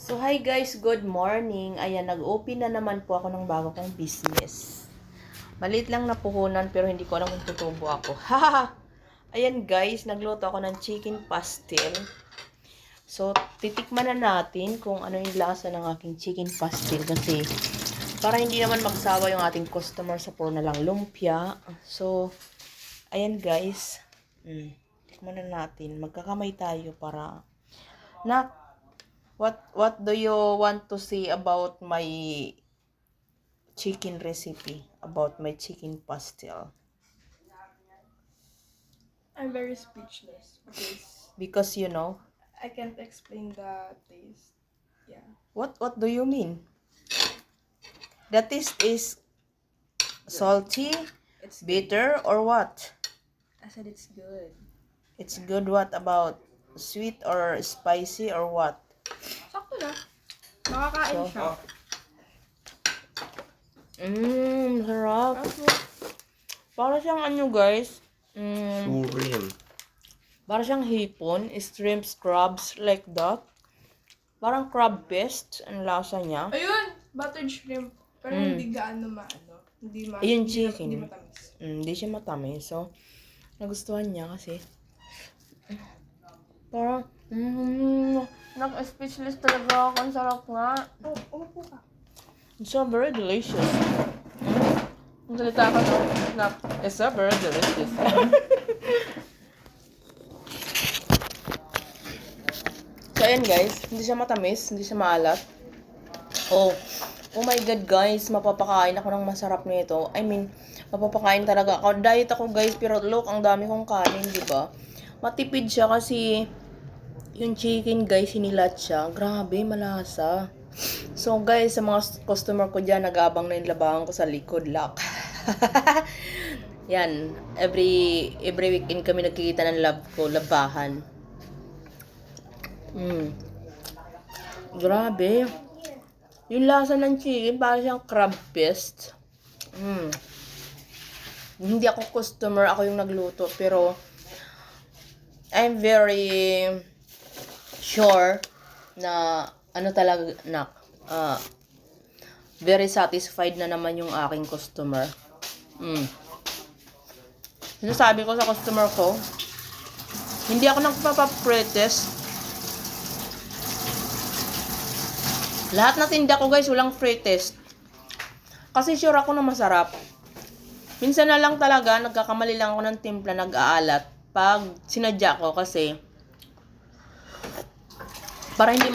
So, hi guys, good morning. Ayan, nag-open na naman po ako ng bago kong business. Maliit lang na puhunan pero hindi ko alam kung tutubo ako. Haha! Ayan guys, nagluto ako ng chicken pastel. So, titikman na natin kung ano yung lasa ng aking chicken pastel kasi para hindi naman magsawa yung ating customer sa puro na lang lumpia. So, ayan guys. Tikman na natin. Magkakamay tayo para What do you want to say about my chicken recipe? About my chicken pastel? I'm very speechless Because I can't explain the taste. Yeah. what do you mean? The taste is salty, It's bitter, or what? I said it's good. It's good. What about sweet or spicy or what? Sakto na. Makakain siya. Sarap. Para siyang ano guys? Shrimp. Para siyang hipon, shrimp crabs like that. Parang crab paste ang lasa niya. Ayun! Buttered shrimp. Pero hindi gaano maano. Ayun, chicken. Hindi matamis. Hindi siya matamis. So, nagustuhan niya kasi. Parang, nag-speechless talaga ako. Ang sarap nga. Umupo ka. It's so very delicious. Ang salita ka no? It's so very delicious. So, ayan guys. Hindi siya matamis. Hindi siya maalat. Oh my God guys. Mapapakain ako ng masarap nito. I mean, mapapakain talaga ako. Diet ako guys. Pero look, ang dami kong kanin, di ba? Matipid siya kasi yung chicken guys, hinilat siya. Grabe, malasa. So guys, sa mga customer ko dyan, nag-aabang na yung labahan ko sa likod. Lock. Yan. Every weekend kami nagkikita ng lab ko. Labahan. Grabe. Yung lasa ng chicken, parang siyang crab paste. Hindi ako customer, ako yung nagluto. Pero, I'm very sure na very satisfied na naman yung aking customer. Sinasabi ko sa customer ko, hindi ako nagpapa-pretest. Lahat na tinda ko guys, walang free test. Kasi sure ako na masarap. Minsan na lang talaga, nagkakamali lang ako ng timpla, nag-aalat. Pag sinadya ko kasi, para hindi